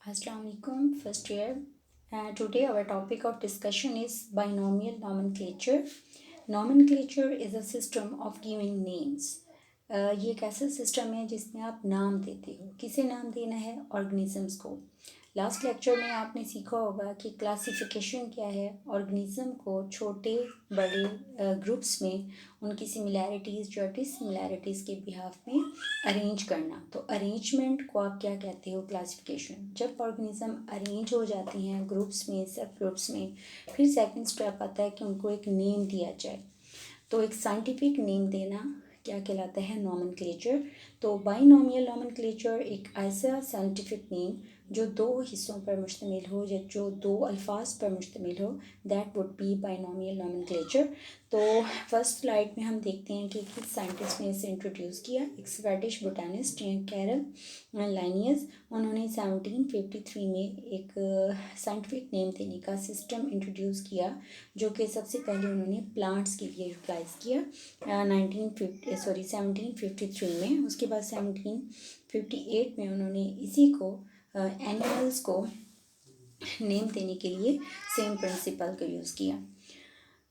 Assalamualaikum, first year. Today our topic of discussion is binomial nomenclature. Nomenclature is a system of giving names. ये एक ऐसा system है जिसमें आप नाम देते हो। किसे नाम देना है? ऑर्गेनिजम्स को। लास्ट लेक्चर में आपने सीखा होगा कि क्लासिफिकेशन क्या है। ऑर्गेनिज्म को छोटे बड़े ग्रुप्स में उनकी सिमिलैरिटीज़ जो डिससिमिलैरिटीज़ के बिहाफ में अरेंज करना। तो अरेंजमेंट को आप क्या कहते हो? क्लासिफिकेशन। जब ऑर्गेनिज्म अरेंज हो जाती हैं ग्रुप्स में, सब ग्रुप्स में, फिर सेकंड स्टेप आता है कि उनको एक नेम दिया जाए। तो एक साइंटिफिक नेम देना क्या कहलाता है? नॉमेनक्लेचर। तो बाइनोमियल नॉमेनक्लेचर एक ऐसा साइंटिफिक नेम जो दो हिस्सों पर मुश्तमिल हो या जो दो अल्फाज पर मुश्तमिल हो, that would be binomial nomenclature. तो फर्स्ट स्लाइड में हम देखते हैं कि किस साइंटिस्ट ने इसे इंट्रोड्यूस किया। एक स्वेडिश बोटानिस्ट हैं कैरल लाइनियस। उन्होंने 1753 में एक साइंटिफिक नेम देने का सिस्टम इंट्रोड्यूस किया, जो कि सबसे पहले उन्होंने प्लांट्स के लिए यूटिलाइज़ किया 1753 में। उसके बाद 1758 में उन्होंने इसी को एनिमल्स को नेम देने के लिए सेम प्रिंसिपल का यूज़ किया।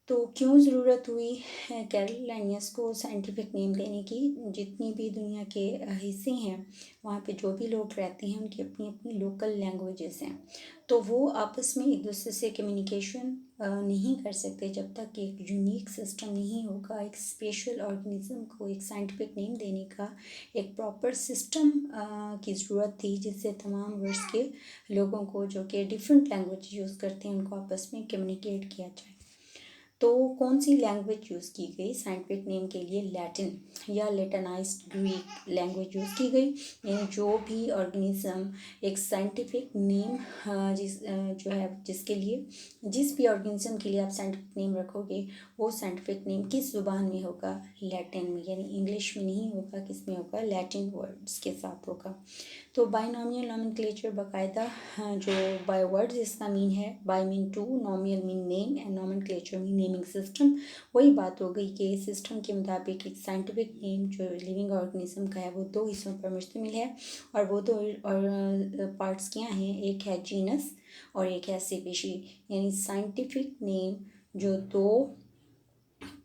तो क्यों ज़रूरत हुई कैरल लाइनियस को साइंटिफिक नेम देने की? जितनी भी दुनिया के हिस्से हैं वहाँ पे जो भी लोग रहते हैं उनकी अपनी अपनी लोकल लैंग्वेजेस हैं, तो वो आपस में एक दूसरे से कम्युनिकेशन नहीं कर सकते जब तक कि एक यूनिक सिस्टम नहीं होगा। एक स्पेशल ऑर्गेनिज्म को एक साइंटिफिक नेम देने का एक प्रॉपर सिस्टम की ज़रूरत थी, जिससे तमाम वर्ल्ड के लोगों को जो कि डिफरेंट लैंग्वेज यूज़ करते हैं उनको आपस में कम्युनिकेट किया जाए। तो कौन सी लैंग्वेज यूज़ की गई साइंटिफिक नेम के लिए? लैटिन या लेटनाइज्ड ग्रीक लैंग्वेज यूज़ की गई। यानी जो भी ऑर्गेनिज्म एक साइंटिफिक नेम जो है जिसके लिए जिस भी ऑर्गेनिज्म के लिए आप साइंटिफिक नेम रखोगे वो साइंटिफिक नेम किस ज़ुबान में होगा? लैटिन में। यानी इंग्लिश में नहीं होगा, किस में होगा? लैटिन वर्ड्स के साथ होगा। तो बाइनोमियल नॉमेनक्लेचर बाकायदा जो बाय वर्ड्स इसका मीन है, bi mean two, nomial mean name and nomenclature mean naming system. वही बात हो गई कि सिस्टम के मुताबिक एक साइंटिफिक नेम जो लिविंग ऑर्गेनिज्म का है वो दो हिस्सों पर मुश्तमिल है, और वो दो पार्ट्स क्या हैं? एक है जीनस और एक है स्पीशी। यानी साइंटिफिक नेम जो दो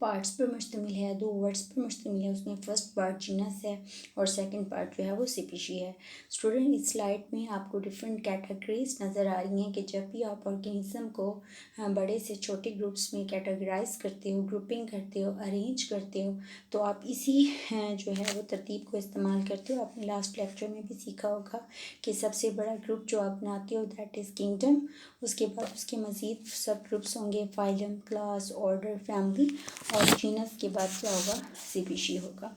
पार्ट्स पर मुश्तमिल है, दो वर्ड्स पर मुश्तमिल है, उसमें फर्स्ट पार्ट जीनस है और सेकंड पार्ट जो है वो स्पीशी है। स्टूडेंट, इस स्लाइड में आपको डिफरेंट कैटेगरीज नज़र आ रही हैं कि जब भी आप ऑर्गेनिज्म को बड़े से छोटे ग्रुप्स में कैटेगराइज करते हो, ग्रुपिंग करते हो, अरेंज करते हो, तो आप इसी जो है वो तरतीब को इस्तेमाल करते हो। आपने लास्ट लेक्चर में भी सीखा होगा कि सबसे बड़ा ग्रुप जो आप बनाते हो दैट इज़ किंगडम। उसके बाद उसके मज़ीद सब ग्रुप्स होंगे, फाइलम, क्लास, ऑर्डर, फैमिली, और जीनस के बाद क्या होगा? स्पीशी होगा।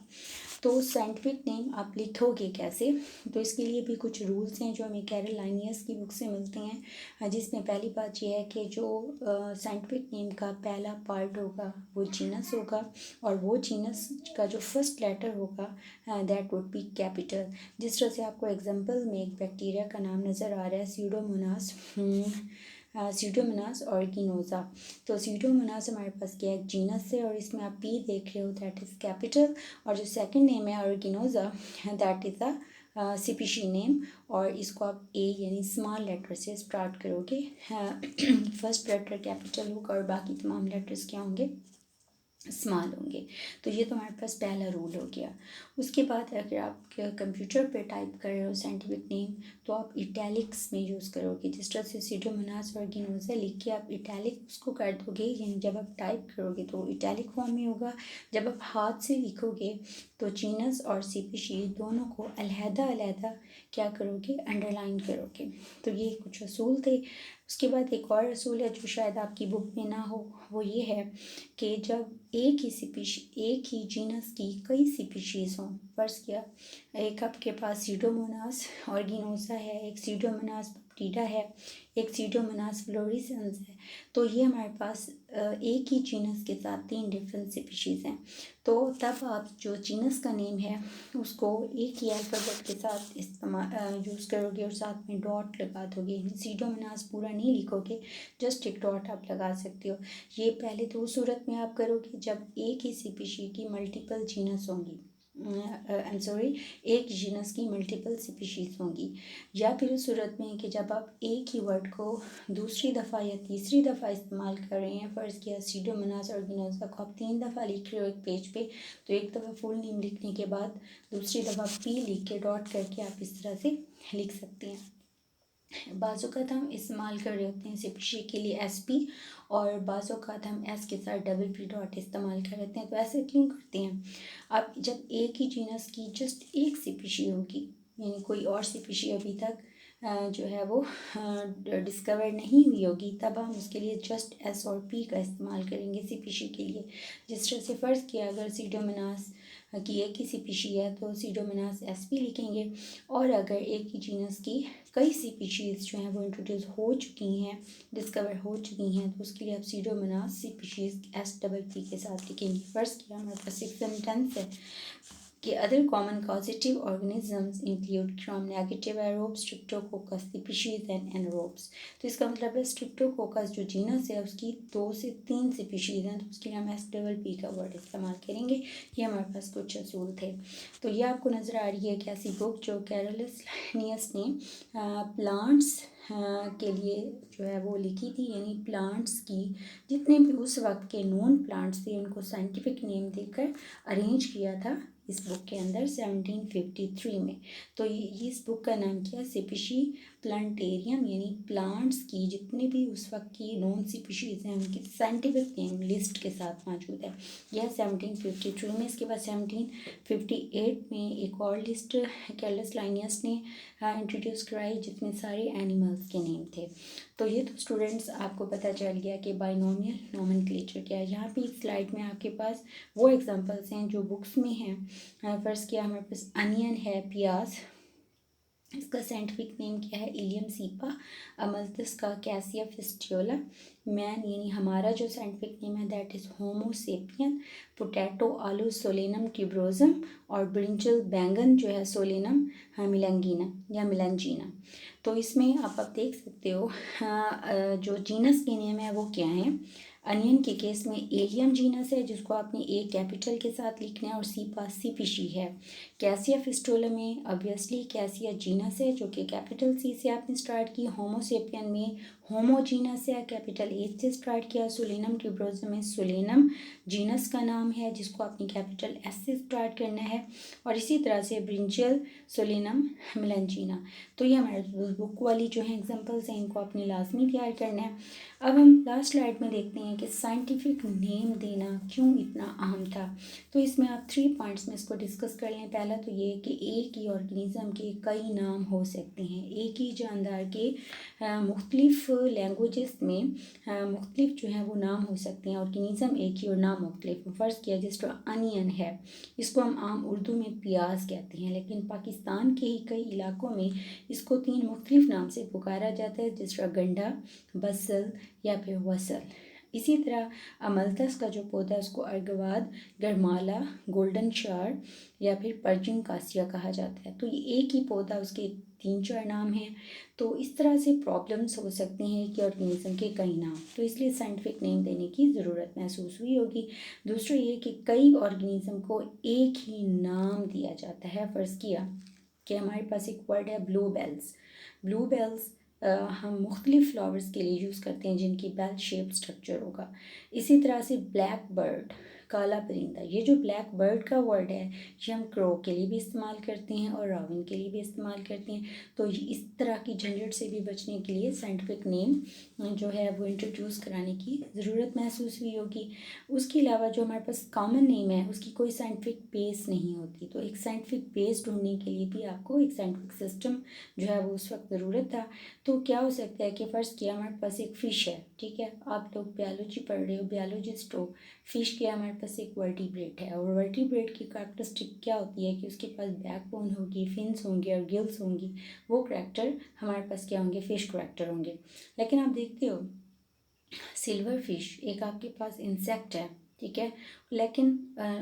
तो साइंटिफिक नेम आप लिखोगे कैसे? तो इसके लिए भी कुछ रूल्स हैं जो हमें कैरल लाइनियस की बुक से मिलते हैं, जिसमें पहली बात यह है कि जो साइंटिफिक नेम का पहला पार्ट होगा वो जीनस होगा, और वो जीनस का जो फर्स्ट लेटर होगा दैट वुड बी कैपिटल। जिस तरह से आपको एग्जांपल में एक बैक्टीरिया का नाम नज़र आ रहा है, स्यूडोमोनास स्यूडोमोनास ऑर्गिनोजा। तो स्यूडोमोनास हमारे पास क्या है? जीनस है, और इसमें आप पी देख रहे हो दैट इज़ कैपिटल, और जो सेकंड नेम है ऑर्गिनोजा that is a species name, और इसको आप ए यानी स्मॉल लेटर से स्टार्ट करोगे। फर्स्ट लेटर कैपिटल होगा और बाकी तमाम लेटर्स क्या होंगे? स्मॉल होंगे। तो ये तो हमारे पास पहला रूल हो गया। उसके बाद अगर आप कंप्यूटर पे टाइप कर रहे हो साइंटिफिक नेम, तो आप इटैलिक्स में यूज़ करोगे। जिस तरह से स्यूडोमोनास ऑर्गिनोजा लिख के आप इटैलिक उसको कर दोगे, यानी जब आप टाइप करोगे तो इटैलिक फॉर्म में होगा। जब आप हाथ से लिखोगे तो जीनस और स्पीशी दोनों को अलहदा अलहदा क्या करोगे? अंडरलाइन करोगे। तो ये कुछ असूल थे। उसके बाद एक और असूल है जो शायद आपकी बुक में ना हो, वो ये है कि जब एक ही जीनस की कई स्पीशीज़ हों, फर्ज किया एक आपके पास स्यूडोमोनास ऑर्गिनोसा है, एक स्यूडोमोनास बक्टीरिया है, एक स्यूडोमोनास फ्लोरेसेंस है, तो ये हमारे पास एक ही जीनस के साथ तीन डिफरेंट स्पीशीज़ हैं। तो तब आप जो जीनस का नेम है उसको एक ही अल्फ़ाबेट के साथ इस्तेमाल यूज़ करोगे और साथ में डॉट लगा दोगे। स्यूडोमोनास पूरा नहीं लिखोगे, जस्ट एक डॉट आप लगा सकते हो। ये पहले तो उस सूरत में आप करोगे जब एक ही स्पीशी की मल्टीपल जीनस होंगी। आई एम सॉरी, एक जीनस की मल्टीपल स्पीशीज़ होंगी, या फिर उस सूरत में कि जब आप एक ही वर्ड को दूसरी दफ़ा या तीसरी दफ़ा इस्तेमाल कर रहे हैं। फ़र्ज़ किया सीडोमोनास और गिनोज़ा को आप 3 दफ़ा लिख रहे हो एक पेज पे, तो एक दफ़ा फुल नेम लिखने के बाद दूसरी दफ़ा पी लिख के डॉट करके आप इस तरह से लिख सकते हैं। बाज़ोक़ात हम इस्तेमाल कर रहे होते हैं स्पीशी के लिए SP, और बाज़ोक़ात हम S के साथ डबल P डॉट इस्तेमाल कर लेते हैं। तो ऐसे क्यों करते हैं? अब जब एक ही जीनस की जस्ट एक स्पीशी होगी, यानी कोई और स्पीशी अभी तक जो है वो डिस्कवर नहीं हुई होगी, तब हम उसके लिए जस्ट S और P का इस्तेमाल करेंगे स्पीशी के लिए। जिस तरह से फ़र्ज़ किया अगर सीडोमोनास की एक ही स्पीशी है तो सीडोमोनास SP लिखेंगे, और अगर एक ही जीनस की कई स्पीशीज़ जो हैं वो इंट्रोड्यूस हो चुकी हैं, डिस्कवर हो चुकी हैं, तो उसके लिए आप सीडोमोनास स्पीशीज़ SPP के साथ लिखेंगे। फ़र्ज़ किया हमारे पास एक सेंटेंस है कि other common causative organisms include gram negative aerobes, streptococcus species and anaerobes. तो इसका मतलब है स्ट्रिप्टोकोकस जो जीनस है उसकी 2 से 3 स्पीशीज़ हैं, तो उसके लिए हम SPP का वर्ड इस्तेमाल करेंगे। ये हमारे पास कुछ असूल थे। तो ये आपको नज़र आ रही है कि ऐसी बुक जो कैरोलस लिनियस ने प्लांट्स के लिए जो है वो लिखी थी, यानी प्लांट्स की जितने भी उस वक्त के नॉन प्लांट्स थे उनको साइंटिफिक नेम देकर अरेंज किया था इस बुक के अंदर 1753 में। तो ये इस बुक का नाम क्या है? स्पीशी प्लांटेरियम, यानी प्लांट्स की जितने भी उस वक्त की नॉन स्पीशीज़ हैं उनकी साइंटिफिक नेम लिस्ट के साथ मौजूद है। यह 1753 में। इसके बाद 1758 में एक और लिस्ट कैरोलस लाइनियस ने इंट्रोड्यूस कराई जिसमें सारे एनिमल्स के नेम थे। तो ये तो स्टूडेंट्स आपको पता चल गया कि बाइनोमियल नोमेनक्लेचर क्या है। यहाँ पे इस स्लाइड में आपके पास वो एग्जांपल्स हैं जो बुक्स में हैं। फ़र्ज़ किया हमारे पास अनियन है, प्याज, इसका साइंटिफिक नेम क्या है? Ilium cepa. अमलथस का कैसिया फिस्ट्योला। मैन यानी हमारा जो साइंटिफिक नेम है that is homo sapien. Potato आलू सोलेनम ट्यूबरोजम, और ब्रिंजल बैंगन जो है सोलेनम मिलंगीना या मिलंजीना। तो इसमें आप देख सकते हो जो जीनस के नेम है वो क्या है। अनियन के केस में एलियम जीनस है जिसको आपने ए कैपिटल के साथ लिखना है, और सीपा स्पीशी है। कैसिया फिस्टोला में ऑब्वियसली कैसिया जीनस है जो कि कैपिटल C से आपने स्टार्ट की। होमोसेपियन में होमो जीनस है, कैपिटल H से स्टार्ट किया। सोलेनम ट्यूबरोजम में सोलेनम जीनस का नाम है जिसको आपने कैपिटल S से स्टार्ट करना है, और इसी तरह से ब्रिंजल सोलेनम मिलंजीना। तो ये हमारे बुक वाली जो है एग्जांपल्स हैं, इनको आपने लाजमी तैयार करना है। अब हम लास्ट स्लाइड में देखते हैं कि साइंटिफिक नेम देना क्यों इतना अहम था। तो इसमें आप 3 पॉइंट्स में इसको डिस्कस कर लें। पहला तो ये कि एक ही ऑर्गेनिज़म के कई नाम हो सकते हैं। एक ही जानदार के मुख्तलिफ लैंग्वेजेस में मुख्तलिफ जो है वो नाम हो सकते हैं। ऑर्गेनिज़म एक ही और नाम मुख्तलिफ। फ़र्ज़ किया जिस तरह अनियन है, इसको हम आम उर्दू में प्याज कहते हैं, लेकिन पाकिस्तान के ही कई इलाकों में इसको 3 मुख्तलिफ नाम से पुकारा जाता है, जिस तरह गंडा, बसल या फिर वसल। इसी तरह अमलथस का जो पौधा है उसको अर्गवाद, गरमाला, गोल्डन शार या फिर पर्जिंग कासिया कहा जाता है। तो ये एक ही पौधा, उसके 3-4 नाम हैं। तो इस तरह से प्रॉब्लम्स हो सकती हैं कि ऑर्गेनिज्म के कई नाम, तो इसलिए साइंटिफिक नेम देने की ज़रूरत महसूस हुई होगी। दूसरा ये कि कई ऑर्गेनिज्म को एक ही नाम दिया जाता है। फ़र्ज़ किया कि हमारे पास एक वर्ड है ब्लूबेल्स। ब्लूबेल्स हम मुख्तलिफ फ्लावर्स के लिए यूज़ करते हैं जिनकी बेल शेप स्ट्रक्चर होगा। इसी तरह से ब्लैक बर्ड, काला परिंदा, ये जो ब्लैक बर्ड का वर्ड है ये हम क्रो के लिए भी इस्तेमाल करते हैं और राविन के लिए भी इस्तेमाल करते हैं। तो इस तरह की झंझट से भी बचने के लिए साइंटिफिक नेम जो है वो इंट्रोड्यूस कराने की ज़रूरत महसूस हुई होगी। उसके अलावा जो हमारे पास कॉमन नेम है उसकी कोई साइंटिफिक बेस नहीं होती, तो एक साइंटिफिक बेस ढूंढने के लिए भी आपको एक साइंटिफिक सिस्टम जो है वो उस वक्त ज़रूरत था। तो क्या हो सकता है कि फ़र्ज़ किया हमारे पास एक फ़िश है, ठीक है, आप लोग बायोलॉजी पढ़ रहे हो, बायोलॉजिस्ट हो। फ़िश के हमारे पास एक वर्टिब्रेट है, और वर्टिब्रेट की कैरेक्टरिस्टिक क्या होती है कि उसके पास बैकबोन होगी, फिन्स होंगे और गिल्स होंगी। वो करैक्टर हमारे पास क्या होंगे? फ़िश करैक्टर होंगे। लेकिन आप देखते हो सिल्वर फिश एक आपके पास इंसेक्ट है, ठीक है, लेकिन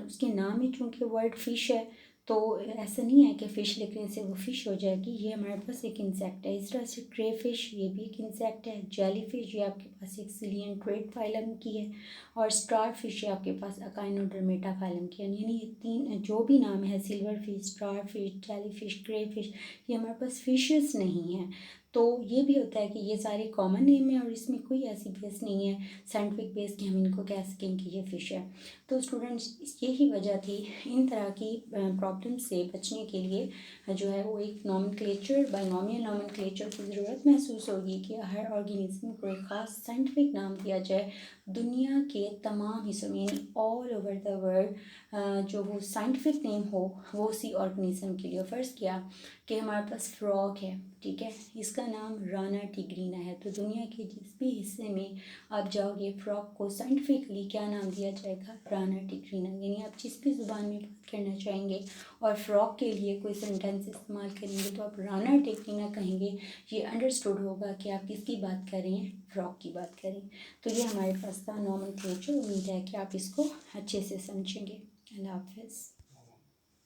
उसके नाम में चूँकि वर्ड फिश है तो ऐसा नहीं है कि फ़िश लिखने से वो फ़िश हो जाएगी। ये हमारे पास एक इंसेक्ट है। इस तरह से क्रे फिश, ये भी एक इंसेक्ट है। जेली फिश, ये आपके पास एक सिलियनट्रेट फाइलम की है। और स्टार फिश, ये आपके पास अकाइनोडर्मेटा फाइलम की है। यानी ये तीन जो भी नाम है, silverfish, starfish, jellyfish, crayfish, ये हमारे पास फिशेस नहीं हैं। तो ये भी होता है कि ये सारे कॉमन नेम है और इसमें कोई ऐसी बेस नहीं है साइंटिफिक बेस कि हम इनको कह सकें कि ये फ़िश है। तो स्टूडेंट्स, यही वजह थी इन तरह की प्रॉब्लम से बचने के लिए जो है वो एक नॉमेनक्लेचर, बाइनोमियल नॉमेनक्लेचर की ज़रूरत महसूस होगी कि हर ऑर्गेनिज्म को एक ख़ास साइंटिफिक नाम दिया जाए। दुनिया के तमाम हिस्सों में यानी ऑल ओवर द वर्ल्ड जो वो साइंटिफिक नेम हो वो उसी ऑर्गेनिज्म के लिए। फ़र्ज़ किया कि हमारे पास फ्रॉग है, ठीक है, इसका नाम राना टिग्रीना है। तो दुनिया के जिस भी हिस्से में आप जाओगे, फ्रॉग को साइंटिफिकली क्या नाम दिया जाएगा? राना टिग्रीना। यानी आप जिस भी ज़ुबान में बात करना चाहेंगे और फ्रॉग के लिए कोई सेंटेंस इस्तेमाल करेंगे तो आप राना टिग्रीना कहेंगे। ये अंडरस्टूड होगा कि आप किसकी बात कर रहे हैं? फ्रॉग की बात करें। तो ये हमारे पास था नॉमेनक्लेचर। उम्मीद है कि आप इसको अच्छे से समझेंगे। अल्लाह हाफ़िज़।